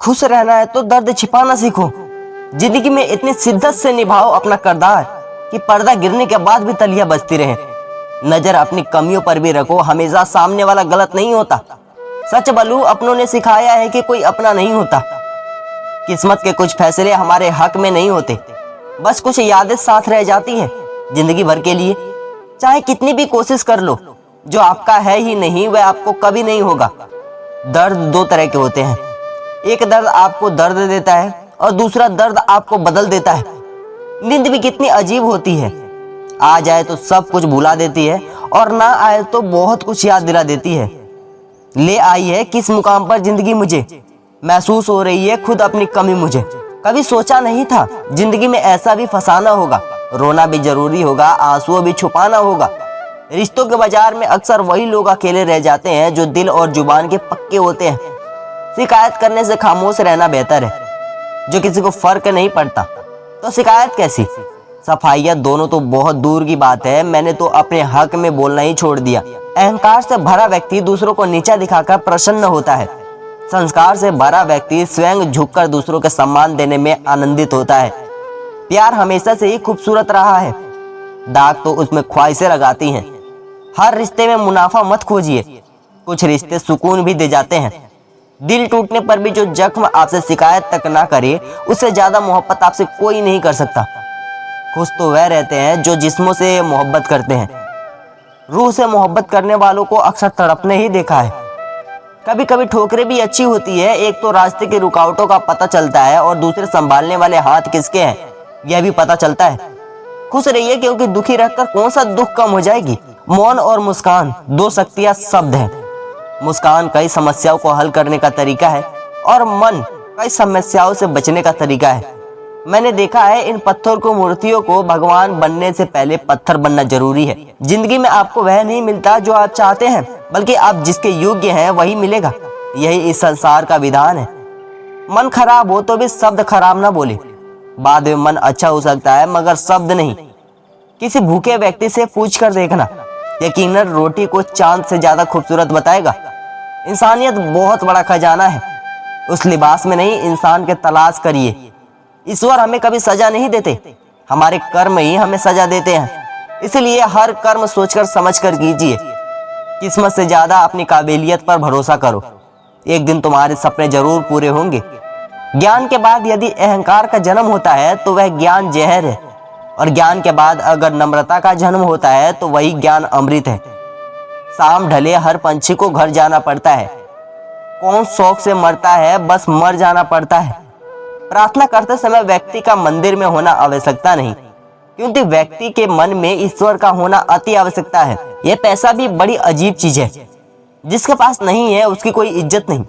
खुश रहना है तो दर्द छिपाना सीखो। जिंदगी में इतनी शिद्दत से निभाओ अपना किरदार कि पर्दा गिरने के बाद भी तलियां बजती रहे। नजर अपनी कमियों पर भी रखो, हमेशा सामने वाला गलत नहीं होता। सच बलू अपनों ने सिखाया है कि कोई अपना नहीं होता। किस्मत के कुछ फैसले हमारे हक में नहीं होते, बस कुछ यादें साथ रह जाती हैं जिंदगी भर के लिए। चाहे कितनी भी कोशिश कर लो, जो आपका है ही नहीं वह आपको कभी नहीं होगा। दर्द दो तरह के होते हैं, एक दर्द आपको दर्द देता है और दूसरा दर्द आपको बदल देता है। नींद भी कितनी अजीब होती है, आ जाए तो सब कुछ भुला देती है और ना आए तो बहुत कुछ याद दिला देती है। ले आई है किस मुकाम पर जिंदगी मुझे, महसूस हो रही है खुद अपनी कमी मुझे। कभी सोचा नहीं था जिंदगी में ऐसा भी फसाना होगा, रोना भी जरूरी होगा, आंसू भी छुपाना होगा। रिश्तों के बाजार में अक्सर वही लोग अकेले रह जाते हैं जो दिल और जुबान के पक्के होते हैं। शिकायत करने से खामोश रहना बेहतर है। जो किसी को फर्क नहीं पड़ता तो शिकायत कैसी, सफाइयाँ दोनों तो बहुत दूर की बात है। मैंने तो अपने हक में बोलना ही छोड़ दिया। अहंकार से भरा व्यक्ति दूसरों को नीचा दिखाकर प्रसन्न होता है। संस्कार से भरा व्यक्ति स्वयं झुककर दूसरों के सम्मान देने में आनंदित होता है। प्यार हमेशा से ही खूबसूरत रहा है, दाग तो उसमें ख्वाहिशें लगाती हैं। हर रिश्ते में मुनाफा मत खोजिए, कुछ रिश्ते सुकून भी दे जाते हैं। दिल टूटने पर भी जो जख्म आपसे शिकायत तक ना करे, उससे ज्यादा मोहब्बत आपसे कोई नहीं कर सकता। खुश तो वह रहते हैं जो जिस्मों से मोहब्बत करते हैं। रूह से मोहब्बत करने वालों को अक्सर तड़पने ही देखा है। कभी कभी ठोकरें भी अच्छी होती है, एक तो रास्ते की रुकावटों का पता चलता है और दूसरे संभालने वाले हाथ किसके हैं यह भी पता चलता है। खुश रहिए क्योंकि दुखी रहकर कौन सा दुख कम हो जाएगी। मौन और मुस्कान दो शक्तियां शब्द हैं। मुस्कान कई समस्याओं को हल करने का तरीका है और मन कई समस्याओं से बचने का तरीका है। मैंने देखा है इन पत्थर को, मूर्तियों को भगवान बनने से पहले पत्थर बनना जरूरी है। जिंदगी में आपको वह नहीं मिलता जो आप चाहते हैं, बल्कि आप जिसके योग्य हैं वही मिलेगा। यही इस संसार का विधान है। मन खराब हो तो भी शब्द खराब ना बोले। बाद में मन अच्छा हो सकता है मगर शब्द नहीं। किसी भूखे व्यक्ति से पूछ कर देखना, यकीनन रोटी को चांद से ज्यादा खूबसूरत बताएगा। इंसानियत बहुत बड़ा खजाना है, उस लिबास में नहीं इंसान के तलाश करिए। ईश्वर हमें कभी सजा नहीं देते, हमारे कर्म ही हमें सजा देते हैं। इसलिए हर कर्म सोचकर समझकर कीजिए। किस्मत से ज्यादा अपनी काबिलियत पर भरोसा करो, एक दिन तुम्हारे सपने जरूर पूरे होंगे। ज्ञान के बाद यदि अहंकार का जन्म होता है तो वह ज्ञान जहर है, और ज्ञान के बाद अगर नम्रता का जन्म होता है तो वही ज्ञान अमृत है। शाम ढले हर पंछी को घर जाना पड़ता है। कौन शौक से मरता है, बस मर जाना पड़ता है। प्रार्थना करते समय व्यक्ति का मंदिर में होना आवश्यकता नहीं, क्योंकि व्यक्ति के मन में ईश्वर का होना अति आवश्यकता है। यह पैसा भी बड़ी अजीब चीज है। जिसके पास नहीं है उसकी कोई इज्जत नहीं,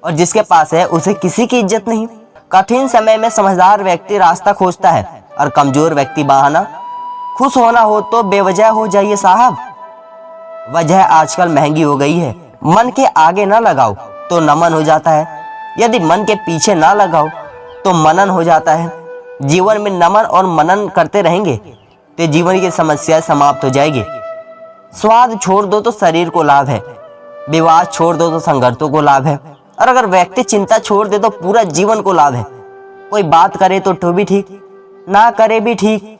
और जिसके पास है उसे किसी की इज्जत नहीं। कठिन समय में समझदार व्यक्ति रास्ता खोजता है और कमजोर व्यक्ति बहाना। खुश होना हो तो बेवजह हो जाइए साहब, वजह आजकल महंगी हो गई है। मन के आगे ना लगाओ तो नमन हो जाता है, यदि मन के पीछे ना लगाओ तो मनन हो जाता है। जीवन में नमन और मनन करते रहेंगे तो जीवन की समस्या समाप्त हो जाएगी। स्वाद छोड़ दो तो शरीर को लाभ है, विवाद छोड़ दो तो संघर्षों को लाभ है, और अगर व्यक्ति चिंता छोड़ दे तो पूरा जीवन को लाभ है। कोई बात करे तो भी ठीक, ना करे भी ठीक,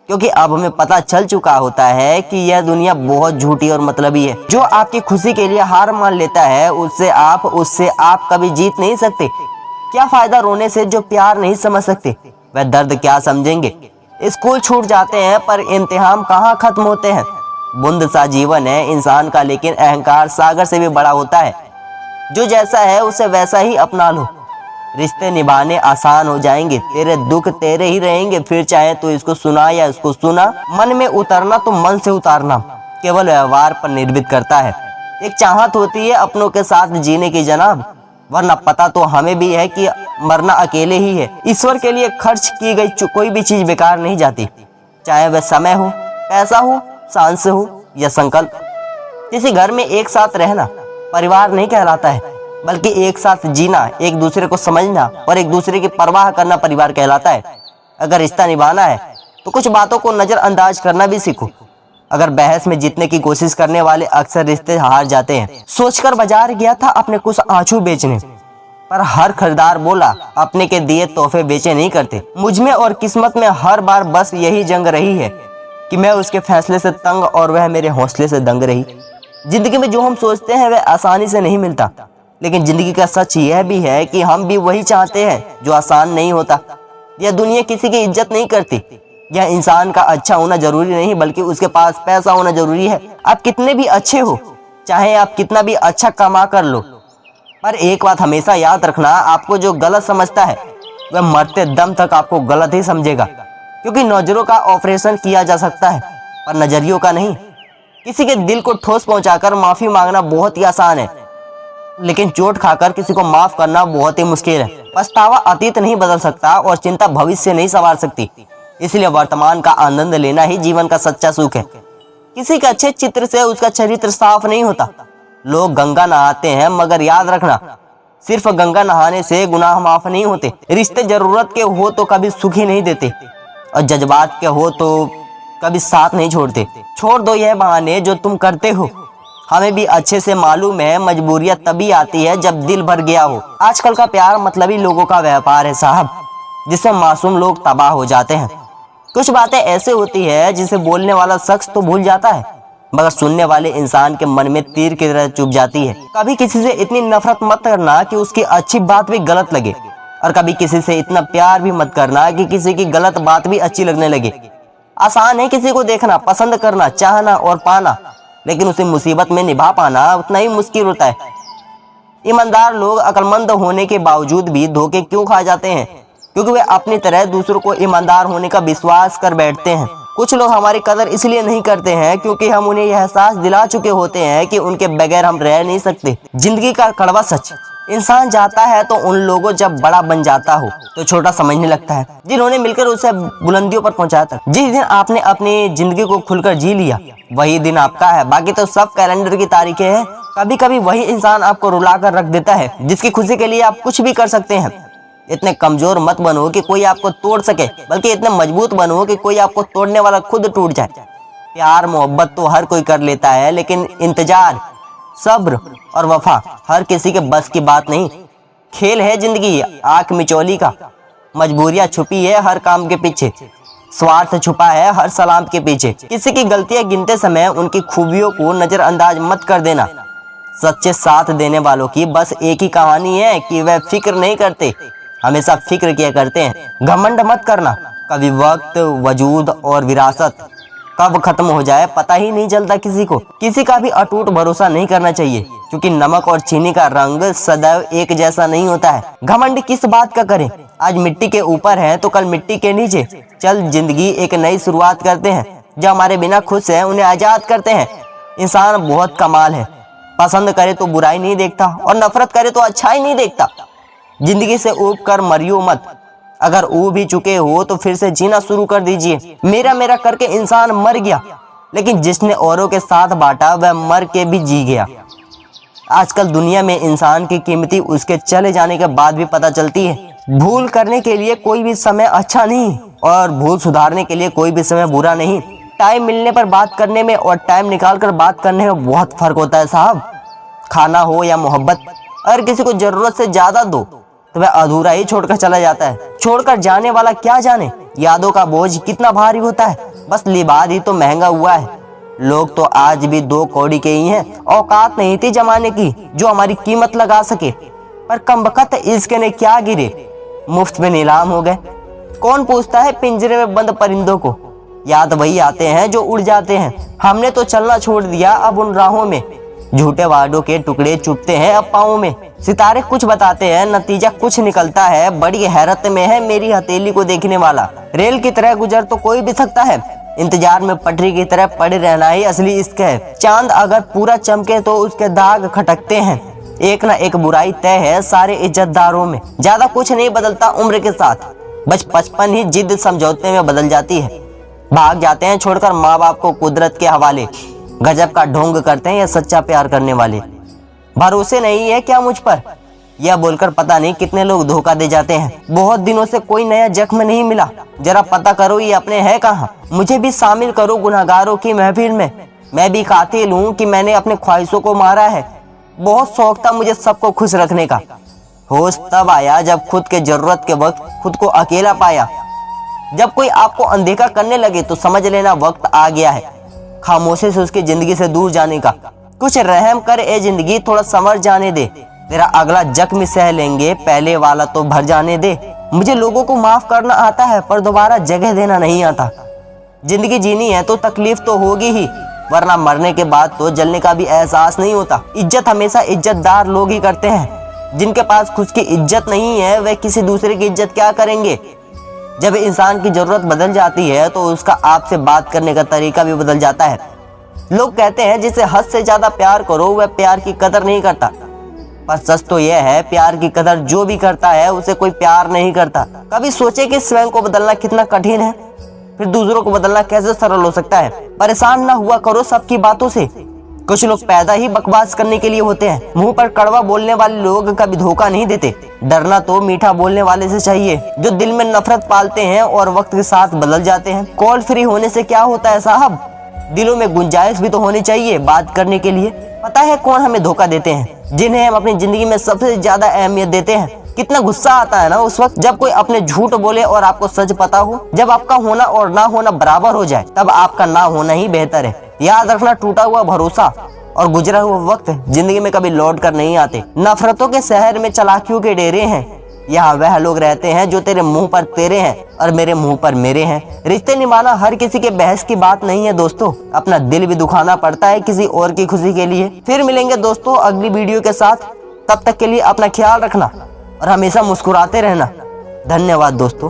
क्योंकि अब हमें पता चल चुका होता है कि यह दुनिया बहुत झूठी और मतलबी है। जो आपकी खुशी के लिए हार मान लेता है उससे आप कभी जीत नहीं सकते। क्या फायदा रोने से जो प्यार नहीं समझ सकते, वह दर्द क्या समझेंगे। स्कूल छूट जाते हैं पर इम्तिहान कहाँ खत्म होते हैं। बूंद सा जीवन है इंसान का, लेकिन अहंकार सागर से भी बड़ा होता है। जो जैसा है उसे वैसा ही अपना लो, रिश्ते निभाने आसान हो जाएंगे। तेरे दुख तेरे ही रहेंगे, फिर चाहे तो इसको सुना या इसको सुना। मन में उतरना तो मन से उतारना केवल व्यवहार पर निर्भर करता है। एक चाहत होती है अपनों के साथ जीने की जनाब, वरना पता तो हमें भी है कि मरना अकेले ही है। ईश्वर के लिए खर्च की गई कोई भी चीज बेकार नहीं जाती, चाहे वह समय हो, पैसा हो, सांस हो या संकल्प। किसी घर में एक साथ रहना परिवार नहीं कहलाता है, बल्कि एक साथ जीना, एक दूसरे को समझना और एक दूसरे की परवाह करना परिवार कहलाता है। अगर रिश्ता निभाना है तो कुछ बातों को नजरअंदाज करना भी सीखो। अगर बहस में जीतने की कोशिश करने वाले अक्सर रिश्ते हार जाते हैं। सोचकर बाजार गया था अपने कुछ आंसू बेचने, पर हर खरीदार बोला अपने के दिए तोहफे बेचे नहीं करते। मुझ में और किस्मत में हर बार बस यही जंग रही है कि मैं उसके फैसले से तंग और वह मेरे हौसले से दंग रही। जिंदगी में जो हम सोचते हैं वह आसानी से नहीं मिलता, लेकिन जिंदगी का सच यह भी है कि हम भी वही चाहते हैं जो आसान नहीं होता। यह दुनिया किसी की इज्जत नहीं करती। यह इंसान का अच्छा होना जरूरी नहीं बल्कि उसके पास पैसा होना जरूरी है। आप कितने भी अच्छे हो, चाहे आप कितना भी अच्छा कमा कर लो, पर एक बात हमेशा याद रखना, आपको जो गलत समझता है वह मरते दम तक आपको गलत ही समझेगा। क्योंकि नजरों का ऑपरेशन किया जा सकता है पर नजरियों का नहीं। किसी के दिल को ठोस पहुंचाकर माफी मांगना बहुत ही आसान है, लेकिन चोट खाकर किसी को माफ करना बहुत ही मुश्किल है। पछतावा अतीत नहीं बदल सकता और चिंता भविष्य नहीं संवार सकती। इसलिए वर्तमान का आनंद लेना ही जीवन का सच्चा सुख है। किसी के अच्छे चित्र से उसका चरित्र साफ नहीं होता। लोग गंगा नहाते हैं, मगर याद रखना, सिर्फ गंगा नहाने से गुनाह माफ नहीं होते। रिश्ते जरूरत के हो तो कभी सुखी नहीं देते, और जज्बात के हो तो कभी साथ नहीं छोड़ते। छोड़ दो यह बहाने जो तुम करते हो। हमें भी अच्छे से मालूम है मजबूरियां तभी आती है जब दिल भर गया हो। आजकल का प्यार मतलबी लोगों का व्यापार है साहब, जिससे मासूम लोग तबाह हो जाते हैं। कुछ बातें ऐसे होती है जिसे बोलने वाला शख्स तो भूल जाता है, मगर सुनने वाले इंसान के मन में तीर की तरह चुभ जाती है। कभी किसी से इतनी नफरत मत करना कि उसकी अच्छी बात भी गलत लगे, और कभी किसी से इतना प्यार भी मत करना कि किसी की गलत बात भी अच्छी लगने लगे। आसान है किसी को देखना, पसंद करना, चाहना और पाना, लेकिन उसे मुसीबत में निभा पाना उतना ही मुश्किल होता है। ईमानदार लोग अक्लमंद होने के बावजूद भी धोखे क्यों खा जाते हैं? क्योंकि वे अपनी तरह दूसरों को ईमानदार होने का विश्वास कर बैठते हैं। कुछ लोग हमारी कदर इसलिए नहीं करते हैं क्योंकि हम उन्हें यह एहसास दिला चुके होते हैं कि उनके बगैर हम रह नहीं सकते। जिंदगी का कड़वा सच, इंसान चाहता है तो उन लोगों जब बड़ा बन जाता हो तो छोटा समझने लगता है, जिन्होंने मिलकर उसे बुलंदियों पर पहुंचाया था। जिस दिन आपने अपनी जिंदगी को खुलकर जी लिया वही दिन आपका है, बाकी तो सब कैलेंडर की तारीखें हैं। कभी कभी वही इंसान आपको रुला कर रख देता है जिसकी खुशी के लिए आप कुछ भी कर सकते हैं। इतने कमजोर मत बनो कि कोई आपको तोड़ सके, बल्कि इतने मजबूत बनो कि कोई आपको तोड़ने वाला खुद टूट जाए। प्यार मोहब्बत तो हर कोई कर लेता है, लेकिन इंतजार, सब्र और वफा हर किसी के बस की बात नहीं। खेल है जिंदगी आंख मिचौली का, मजबूरियां छुपी है हर काम के पीछे, स्वार्थ छुपा है हर सलाम के पीछे। किसी की गलतियां गिनते समय उनकी खूबियों को नजरअंदाज मत कर देना। सच्चे साथ देने वालों की बस एक ही कहानी है कि वह फिक्र नहीं करते, हमेशा फिक्र किया करते हैं। घमंड मत करना, कभी वक्त, वजूद और विरासत कब खत्म हो जाए पता ही नहीं चलता किसी को। किसी का भी अटूट भरोसा नहीं करना चाहिए, क्योंकि नमक और चीनी का रंग सदैव एक जैसा नहीं होता है। घमंड किस बात का करें? आज मिट्टी के ऊपर है तो कल मिट्टी के नीचे। चल जिंदगी एक नई शुरुआत करते हैं। जो हमारे बिना खुश है उन्हें आजाद करते हैं। इंसान बहुत कमाल है, पसंद करे तो बुराई नहीं देखता और नफरत करे तो अच्छाई नहीं देखता। जिंदगी से ऊब कर मरियो मत, अगर ऊब भी चुके हो तो फिर से जीना शुरू कर दीजिए। मेरा मेरा करके इंसान मर गया, लेकिन जिसने औरों के साथ बांटा वह मर के भी जी गया। आजकल दुनिया में इंसान की कीमती उसके चले जाने के बाद भी पता चलती है। भूल करने के लिए कोई भी समय अच्छा नहीं और भूल सुधारने के लिए कोई भी समय बुरा नहीं। टाइम मिलने पर बात करने में और टाइम निकाल कर बात करने में बहुत फर्क होता है साहब। खाना हो या मोहब्बत, अगर किसी को जरूरत से ज्यादा दो तो वह अधूरा ही छोड़कर चला जाता है। छोड़कर जाने वाला क्या जाने यादों का बोझ कितना भारी होता है। बस लिबाद ही तो महंगा हुआ है। लोग तो आज भी 2 कौड़ी के ही हैं। औकात नहीं थी जमाने की जो हमारी कीमत लगा सके, पर कमबख्त इश्क ने क्या गिरे, मुफ्त में नीलाम हो गए। कौन पूछता है पिंजरे में बंद परिंदों को? याद वही आते हैं जो उड़ जाते हैं। हमने तो चलना छोड़ दिया अब उन राहों में, झूठे वादों के टुकड़े चुभते हैं अब पाँव में। सितारे कुछ बताते हैं, नतीजा कुछ निकलता है। बड़ी हैरत में है मेरी हथेली को देखने वाला। रेल की तरह गुजर तो कोई भी सकता है, इंतजार में पटरी की तरह पड़े रहना ही असली इश्क है। चांद अगर पूरा चमके तो उसके दाग खटकते हैं। एक ना एक बुराई तय है सारे इज्जतदारों में। ज्यादा कुछ नहीं बदलता उम्र के साथ, बस 55 ही जिद समझौते में बदल जाती है। भाग जाते हैं छोड़कर माँ बाप को कुदरत के हवाले। गजब का ढोंग करते हैं ये सच्चा प्यार करने वाले। भरोसे नहीं है क्या मुझ पर, यह बोलकर पता नहीं कितने लोग धोखा दे जाते हैं। बहुत दिनों से कोई नया जख्म नहीं मिला, जरा पता करो ये अपने है कहाँ। मुझे भी शामिल करो गुनहगारों की महफिल में। मैं भी कातिल हूँ कि मैंने अपने ख्वाहिशों को मारा है। बहुत शौक था मुझे सबको खुश रखने का, होश तब आया जब खुद के जरूरत के वक्त खुद को अकेला पाया। जब कोई आपको अनदेखा करने लगे तो समझ लेना वक्त आ गया है खामोशी से उसकी जिंदगी से दूर जाने का। कुछ रहम कर ए जिंदगी, थोड़ा संवर जाने दे, तेरा अगला जख्म सह लेंगे, पहले वाला तो भर जाने दे। मुझे लोगों को माफ करना आता है पर दोबारा जगह देना नहीं आता। जिंदगी जीनी है तो तकलीफ तो होगी ही, वरना मरने के बाद तो जलने का भी एहसास नहीं होता। इज्जत हमेशा इज्जतदार लोग ही करते हैं। जिनके पास खुद की इज्जत नहीं है वे किसी दूसरे की इज्जत क्या करेंगे। जब इंसान की जरूरत बदल जाती है तो उसका आपसे बात करने का तरीका भी बदल जाता है। लोग कहते हैं जिसे हद से ज्यादा प्यार करो वह प्यार की कदर नहीं करता, पर सच तो यह है प्यार की कदर जो भी करता है उसे कोई प्यार नहीं करता। कभी सोचे कि स्वयं को बदलना कितना कठिन है, फिर दूसरों को बदलना कैसे सरल हो सकता है। परेशान ना हुआ करो सबकी बातों से। कुछ लोग पैदा ही बकवास करने के लिए होते हैं। मुंह पर कड़वा बोलने वाले लोग कभी धोखा नहीं देते। डरना तो मीठा बोलने वाले से चाहिए जो दिल में नफरत पालते हैं और वक्त के साथ बदल जाते हैं। कॉल फ्री होने से क्या होता है साहब, दिलों में गुंजाइश भी तो होनी चाहिए बात करने के लिए। पता है कौन हमें धोखा देते हैं, जिन्हें हम अपनी जिंदगी में सबसे ज्यादा अहमियत देते हैं। कितना गुस्सा आता है ना उस वक्त जब कोई अपने झूठ बोले और आपको सच पता हो। जब आपका होना और ना होना बराबर हो जाए तब आपका ना होना ही बेहतर है। याद रखना, टूटा हुआ भरोसा और गुजरा हुआ वक्त जिंदगी में कभी लौट कर नहीं आते। नफरतों के शहर में चालाकियों के डेरे हैं। यहाँ वह लोग रहते हैं जो तेरे मुंह पर तेरे हैं और मेरे मुंह पर मेरे हैं। रिश्ते निभाना हर किसी के बहस की बात नहीं है दोस्तों। अपना दिल भी दुखाना पड़ता है किसी और की खुशी के लिए। फिर मिलेंगे दोस्तों अगली वीडियो के साथ। तब तक के लिए अपना ख्याल रखना और हमेशा मुस्कुराते रहना। धन्यवाद दोस्तों।